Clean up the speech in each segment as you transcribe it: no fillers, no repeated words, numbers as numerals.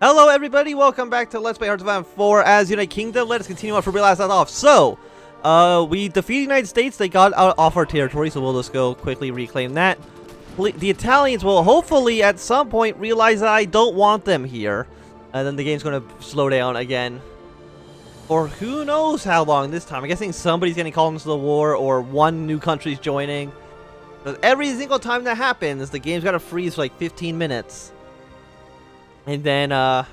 Hello everybody, welcome back to Let's Play Hearts of Iron 4 as United Kingdom. Let us continue on from where we last left off. So, we defeated the United States. They got out off our territory, so we'll just go quickly reclaim that. The Italians will hopefully at some point realize that I don't want them here. And then the game's going to slow down again. Or who knows how long this time. I'm guessing somebody's getting called into the war or one new country's joining. But every single time that happens, the game's got to freeze for like 15 minutes. And then,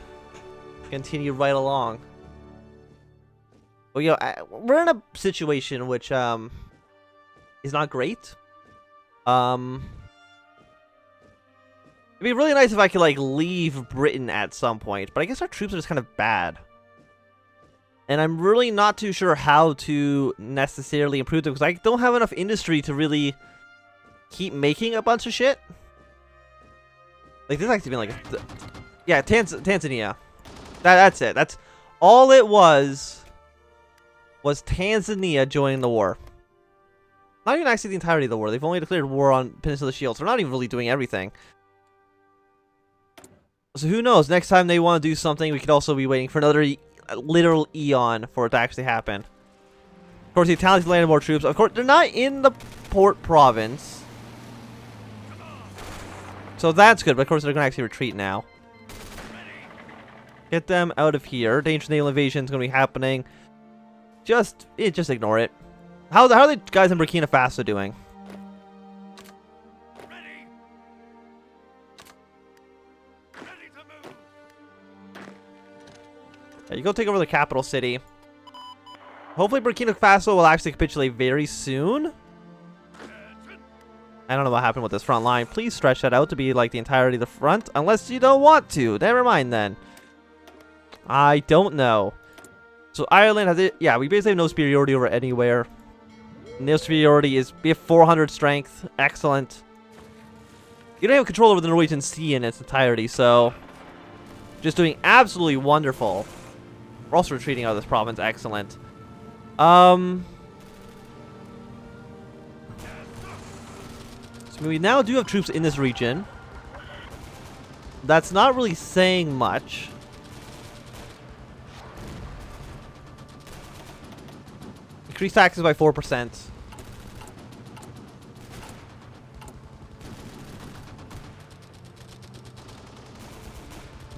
continue right along. Well, you know, we're in a situation which, is not great. It'd be really nice if I could, like, leave Britain at some point. But I guess our troops are just kind of bad. And I'm really not too sure how to necessarily improve them, because I don't have enough industry to really keep making a bunch of shit. Like, this actually been like... Yeah, Tanzania. That's it. That's all it was Tanzania joining the war. Not even actually the entirety of the war. They've only declared war on Peninsula Shield, so they're not even really doing everything. So who knows? Next time they want to do something, we could also be waiting for another literal eon for it to actually happen. Of course, the Italians landed more troops. Of course, they're not in the port province. So that's good, but of course they're going to actually retreat now. Get them out of here. Dangerous naval invasion is going to be happening. Just ignore it. How are the guys in Burkina Faso doing? Ready to move. Yeah, you go take over the capital city. Hopefully Burkina Faso will actually capitulate very soon. I don't know what happened with this front line. Please stretch that out to be like the entirety of the front. Unless you don't want to. Never mind then. I don't know. So Ireland has it. Yeah, we basically have no superiority over anywhere. No superiority is we have 400 strength. Excellent. You don't have control over the Norwegian Sea in its entirety, so just doing absolutely wonderful. We're also retreating out of this province. Excellent. So we now do have troops in this region. That's not really saying much. Increase taxes by 4%.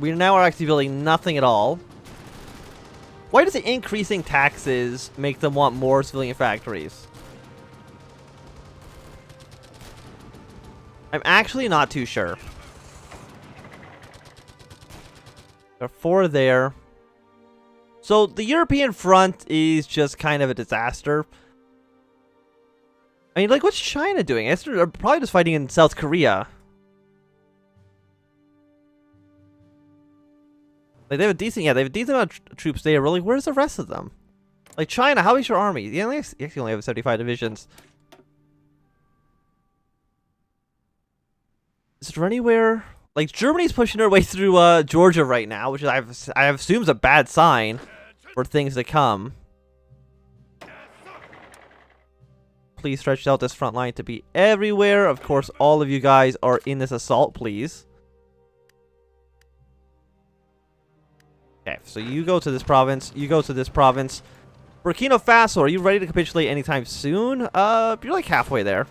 We now are actually building nothing at all. Why does the increasing taxes make them want more civilian factories? I'm actually not too sure. There are 4 there. So, the European front is just kind of a disaster. I mean, like, what's China doing? I guess they're probably just fighting in South Korea. Like, they have a decent amount of troops there. Really, where's the rest of them? Like, China, how is your army? You actually only have 75 divisions. Is there anywhere... Like, Germany's pushing their way through Georgia right now, which I assume is a bad sign for things to come. Please stretch out this front line to be everywhere. Of course, all of you guys are in this assault, please. Okay, so you go to this province. You go to this province. Burkina Faso, are you ready to capitulate anytime soon? You're like halfway there.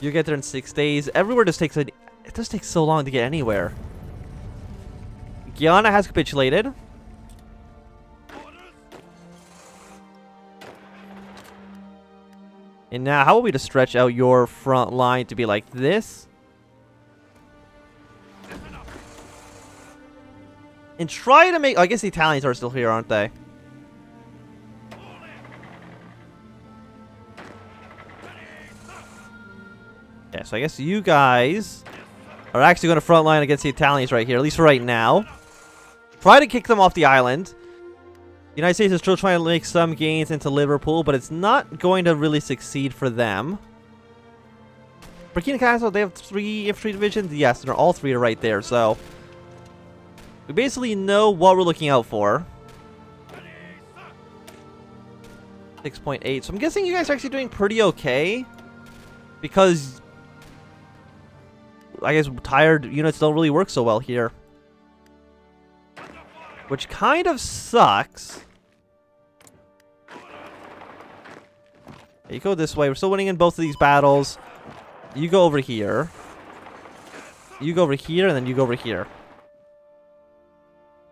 You get there in 6 days. Everywhere just takes it just takes so long to get anywhere. Guyana has capitulated. And now, how about we just stretch out your front line to be like this? And try to make... I guess the Italians are still here, aren't they? Yeah, so I guess you guys are actually going to frontline against the Italians right here, at least for right now. Try to kick them off the island. The United States is still trying to make some gains into Liverpool, but it's not going to really succeed for them. Burkina Faso, they have 3 infantry divisions? Yes, and they're all 3 are right there, so... We basically know what we're looking out for. 6.8. So I'm guessing you guys are actually doing pretty okay. Because... I guess tired units don't really work so well here. Which kind of sucks. You go this way. We're still winning in both of these battles. You go over here. You go over here, and then you go over here.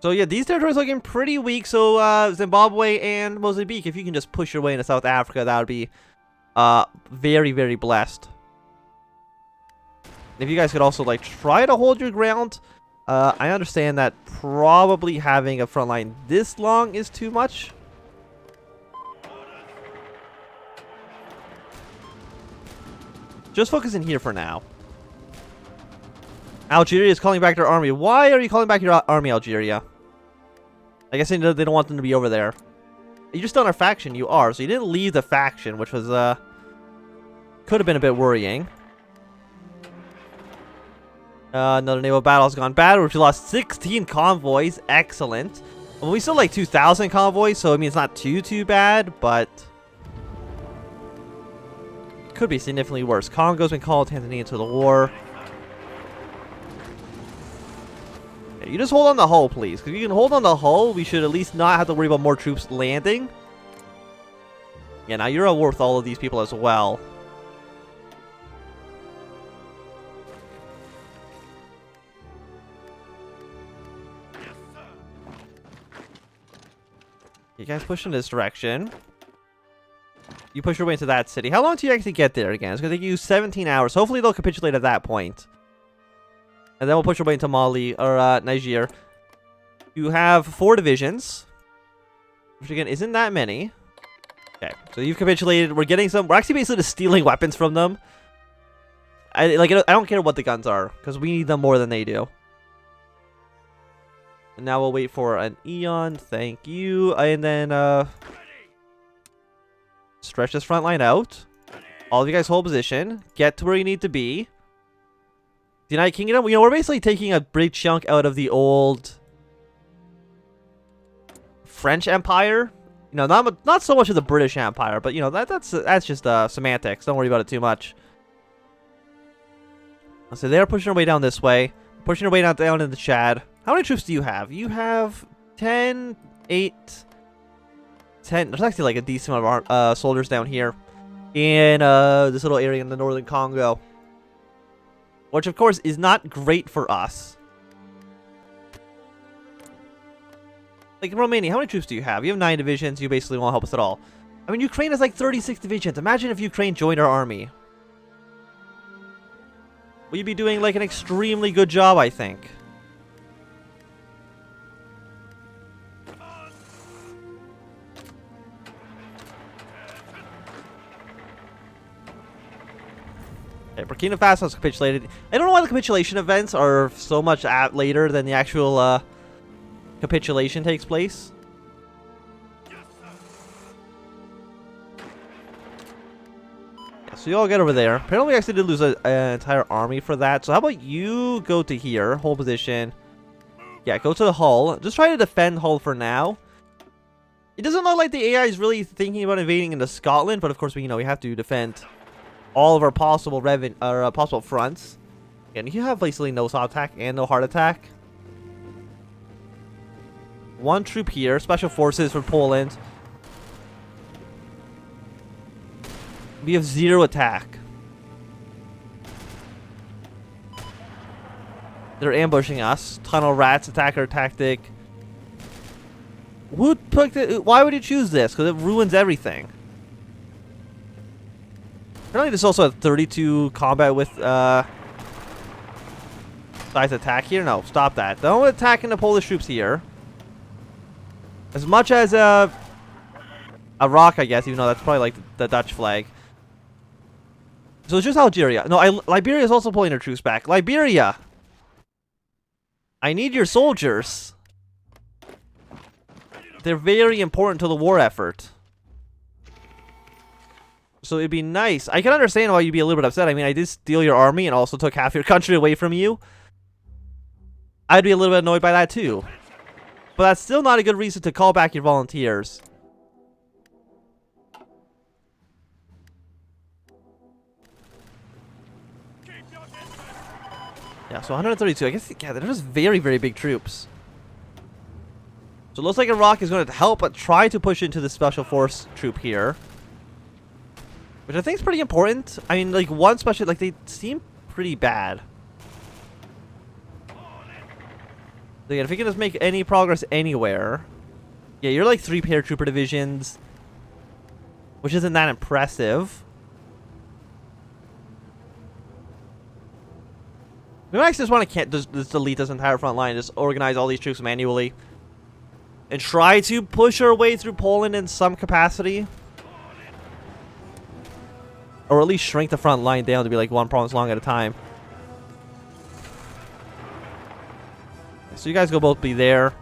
So yeah, these territories are looking pretty weak. So Zimbabwe and Mozambique, if you can just push your way into South Africa, that would be very, very blessed. If you guys could also like try to hold your ground. I understand that probably having a front line this long is too much. Just focus in here for now. Algeria is calling back their army. Why are you calling back your army, Algeria? I guess they don't want them to be over there. You're still in our faction. You are. So you didn't leave the faction, which was, could have been a bit worrying. Another naval battle has gone bad, which we lost 16 convoys. Excellent. Well, we still like 2,000 convoys, so I mean, it's not too bad, but could be significantly worse. Congo's been called, Tanzania into the war. Yeah, you just hold on the hull, please. Because if you can hold on the hull, we should at least not have to worry about more troops landing. Yeah, now you're worth all of these people as well. You guys push in this direction. You push your way into that city. How long do you actually get there again? It's going to take you 17 hours. Hopefully they'll capitulate at that point. And then we'll push our way into Mali, or Niger. You have 4 divisions. Which again, isn't that many. Okay, so you've capitulated. We're getting some... We're actually basically just stealing weapons from them. I don't care what the guns are. Because we need them more than they do. And now we'll wait for an Eon. Thank you. And then, stretch this front line out. All of you guys hold position. Get to where you need to be. The United Kingdom, you know, we're basically taking a big chunk out of the old French Empire. You know, not so much of the British Empire, but you know, that's just semantics. Don't worry about it too much. So they're pushing their way down this way. Pushing their way down into Chad. How many troops do you have? You have 10, 8, 10. There's actually like a decent amount of soldiers down here in this little area in the northern Congo, which of course is not great for us. Like in Romania, how many troops do you have? You have 9 divisions. You basically won't help us at all. I mean, Ukraine has like 36 divisions. Imagine if Ukraine joined our army. We'd be doing like an extremely good job, I think. Okay, Burkina Faso has capitulated. I don't know why the capitulation events are so much later than the actual capitulation takes place. Yeah, so you all get over there. Apparently we actually did lose an entire army for that. So how about you go to here, hold position. Yeah, go to the Hull. Just try to defend Hull for now. It doesn't look like the AI is really thinking about invading into Scotland, but of course we have to defend all of our possible possible fronts. And you have basically no soft attack and no hard attack. 1 troop here, special forces for Poland. We have 0 attack. They're ambushing us. Tunnel rats, attacker tactic. Why would you choose this? Because it ruins everything. Apparently this also has 32 combat with size attack here. No, stop that. Don't attack the Polish troops here. As much as Iraq, I guess, even though that's probably like the Dutch flag. So it's just Algeria. No, Liberia is also pulling their troops back. Liberia! I need your soldiers. They're very important to the war effort. So it'd be nice. I can understand why you'd be a little bit upset. I mean, I did steal your army and also took half your country away from you. I'd be a little bit annoyed by that too. But that's still not a good reason to call back your volunteers. Yeah, so 132. I guess, yeah, they're just very, very big troops. So it looks like Iraq is going to help, but try to push into the special force troop here. Which I think is pretty important. I mean, like, one special, like, they seem pretty bad. So again, if we can just make any progress anywhere. Yeah, you're like 3 paratrooper divisions. Which isn't that impressive. We might just want to just delete this entire front line, just organize all these troops manually, and try to push our way through Poland in some capacity, or at least shrink the front line down to be like 1 province long at a time. So you guys go both be there.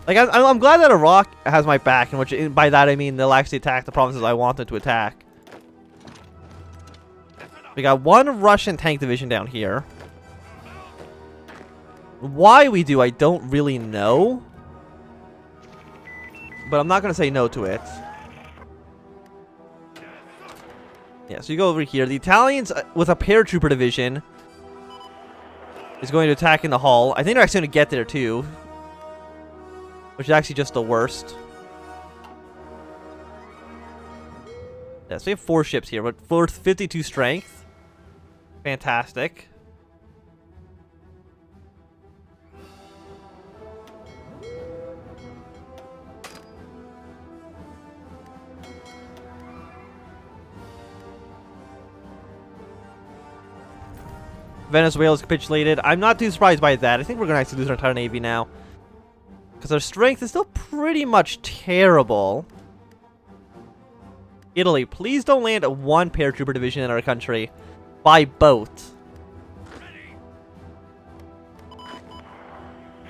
Like I'm glad that Iraq has my back, and which by that I mean they'll actually attack the provinces I want them to attack. We got 1 Russian tank division down here. Why we do, I don't really know. But I'm not going to say no to it. Yeah, so you go over here. The Italians, with a paratrooper division, is going to attack in the hull. I think they're actually going to get there, too. Which is actually just the worst. Yeah, so we have 4 ships here, but 52 strength. Fantastic. Venezuela's capitulated. I'm not too surprised by that. I think we're going to actually lose our entire navy now. Because our strength is still pretty much terrible. Italy, please don't land 1 paratrooper division in our country. By boat.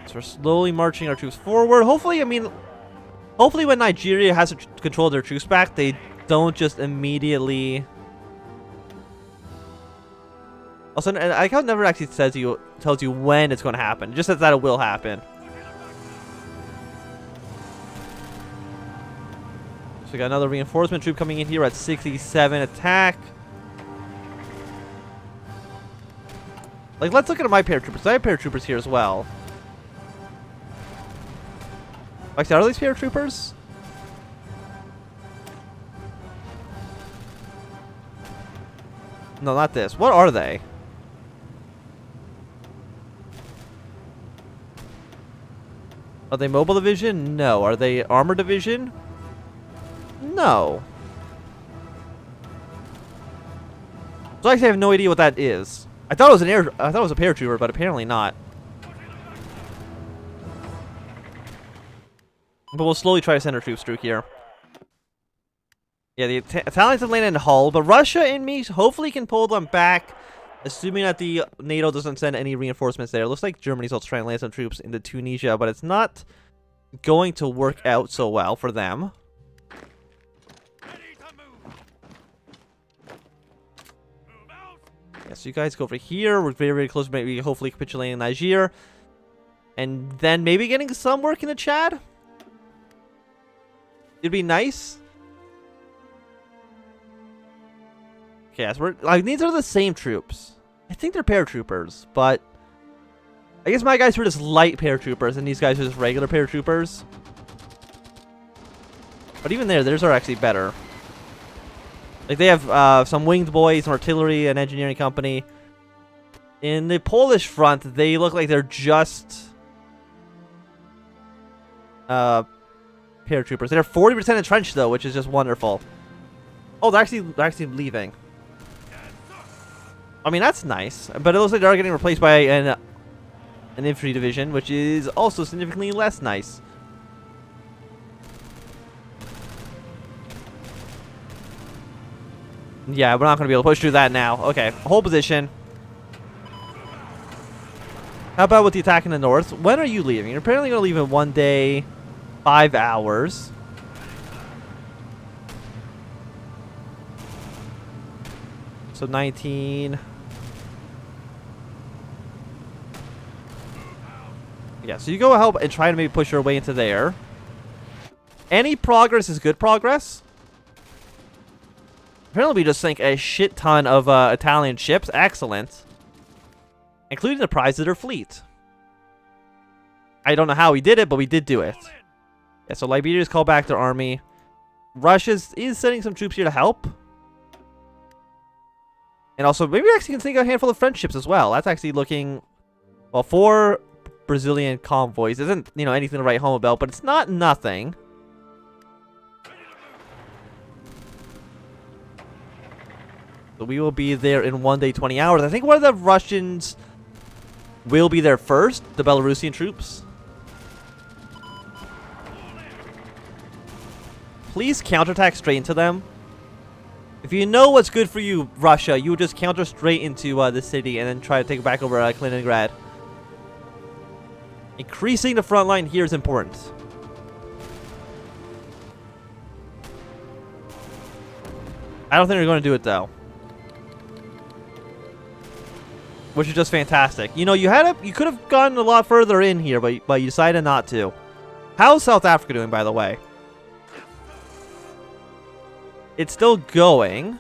So we're slowly marching our troops forward. Hopefully, I mean, hopefully when Nigeria has control of their troops back, they don't just immediately... Also, I like how it never actually tells you when it's going to happen. It just says that it will happen. So we got another reinforcement troop coming in here at 67 attack. Like, let's look at my paratroopers. I have paratroopers here as well. Actually, are these paratroopers? No, not this. What are they? Are they mobile division? No. Are they armor division? No. So I actually have no idea what that is. I thought it was I thought it was a paratrooper, but apparently not. But we'll slowly try to send our troops through here. Yeah, the Italians have landed in Hull, but Russia and me hopefully can pull them back, assuming that the NATO doesn't send any reinforcements there. It looks like Germany's also trying to land some troops into Tunisia, but it's not going to work out so well for them. Yeah, so you guys go over here. We're very, very close to maybe hopefully capitulating Niger. And then maybe getting some work in the Chad. It'd be nice. Okay, so like, these are the same troops. I think they're paratroopers, but I guess my guys were just light paratroopers, and these guys are just regular paratroopers. But even theirs are actually better. Like, they have some winged boys, some artillery, an engineering company. In the Polish front, they look like they're just paratroopers. They're 40% entrenched though, which is just wonderful. Oh, they're actually leaving. I mean, that's nice, but it looks like they're getting replaced by an infantry division, which is also significantly less nice. Yeah, we're not going to be able to push through that now. Okay, hold position. How about with the attack in the north? When are you leaving? You're apparently going to leave in 1 day, 5 hours. So 19. Yeah, so you go help and try to maybe push your way into there. Any progress is good progress. Apparently we just sank a shit ton of Italian ships. Excellent. including the prize of their fleet. I don't know how we did it, but we did do it. Yeah, so Liberia's called back their army. Russia is sending some troops here to help. And also, maybe we actually can sink a handful of French ships as well. That's actually looking... Well, 4 Brazilian convoys isn't, you know, anything to write home about, but it's not nothing. So we will be there in 1 day, 20 hours. I think one of the Russians will be there first, the Belarusian troops. Please counterattack straight into them. If you know what's good for you, Russia, you would just counter straight into the city and then try to take back over Kaliningrad. Increasing the front line here is important. I don't think they're going to do it, though. Which is just fantastic. You know, you could have gotten a lot further in here, but you decided not to. How's South Africa doing, by the way? It's still going.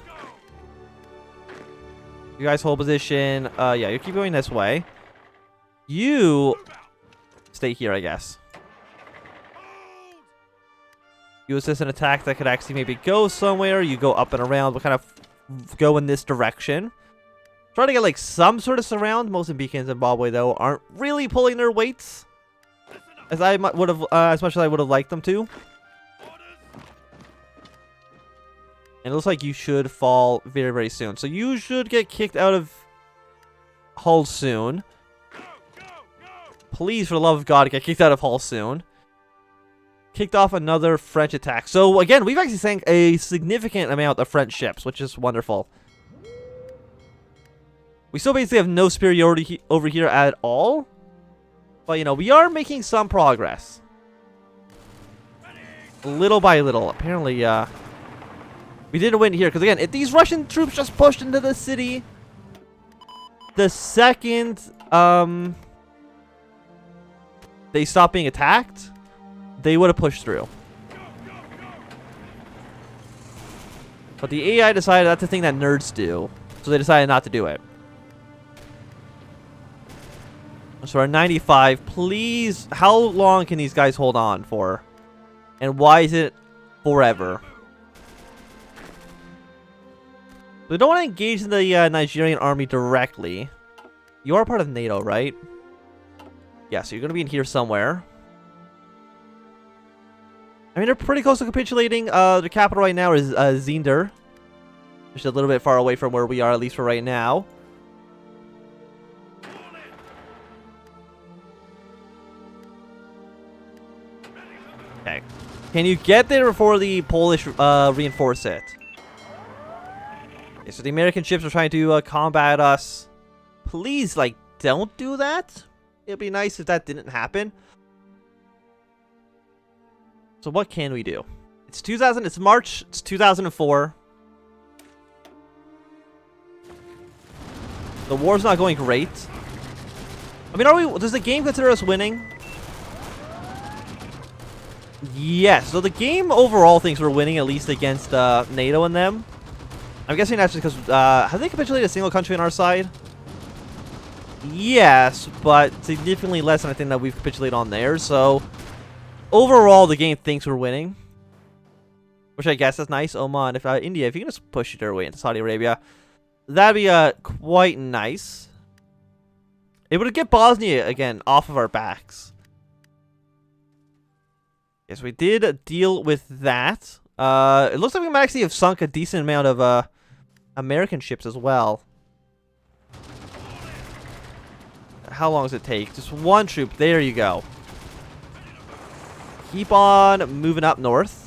You guys hold position. Yeah, you keep going this way. You stay here, I guess. You assist an attack that could actually maybe go somewhere. You go up and around. We'll kind of go in this direction. Try to get like some sort of surround. Mozambique and Zimbabwe, though, aren't really pulling their weights as I would have, as much as I would have liked them to. And it looks like you should fall very, very soon. So you should get kicked out of Hull soon. Please, for the love of God, get kicked out of Hull soon. Kicked off another French attack. So again, we've actually sank a significant amount of French ships, which is wonderful. We still basically have no superiority over here at all. But, you know, we are making some progress. Little by little. Apparently, we didn't win here. Because, again, if these Russian troops just pushed into the city, the second they stopped being attacked, they would have pushed through. But the AI decided that's the thing that nerds do. So they decided not to do it. So we're 95. Please, how long can these guys hold on for? And why is it forever? We don't want to engage in the Nigerian army directly. You are part of NATO, right? Yeah, so you're going to be in here somewhere. I mean, they're pretty close to capitulating. The capital right now is Zinder. Just a little bit far away from where we are, at least for right now. Okay. Can you get there before the Polish reinforce it? Okay, so the American ships are trying to combat us. Please, like, don't do that. It'd be nice if that didn't happen. So what can we do? It's March, it's 2004. The war's not going great. I mean, does the game consider us winning? Yes, so the game overall thinks we're winning, at least against NATO and them. I'm guessing that's because, have they capitulated a single country on our side? Yes, but significantly less than I think that we've capitulated on theirs, so overall the game thinks we're winning. Which I guess is nice. Oman, if India, if you can just push their way into Saudi Arabia, that'd be quite nice. It would get Bosnia again off of our backs. Yes, we did deal with that. It looks like we might actually have sunk a decent amount of American ships as well. How long does it take? Just one troop. There you go. Keep on moving up north.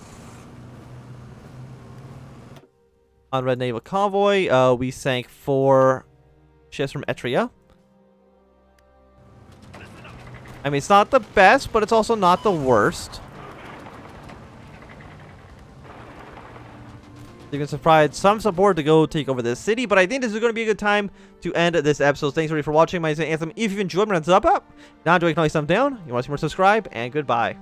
On Red Naval Convoy, we sank 4 ships from Etria. I mean, it's not the best, but it's also not the worst. You can provide some support to go take over this city, but I think this is going to be a good time to end this episode. Thanks everybody for watching. My name is Anthem. If you've enjoyed, thumbs up. Now, do you can always thumb down. You want to see more, subscribe, and goodbye.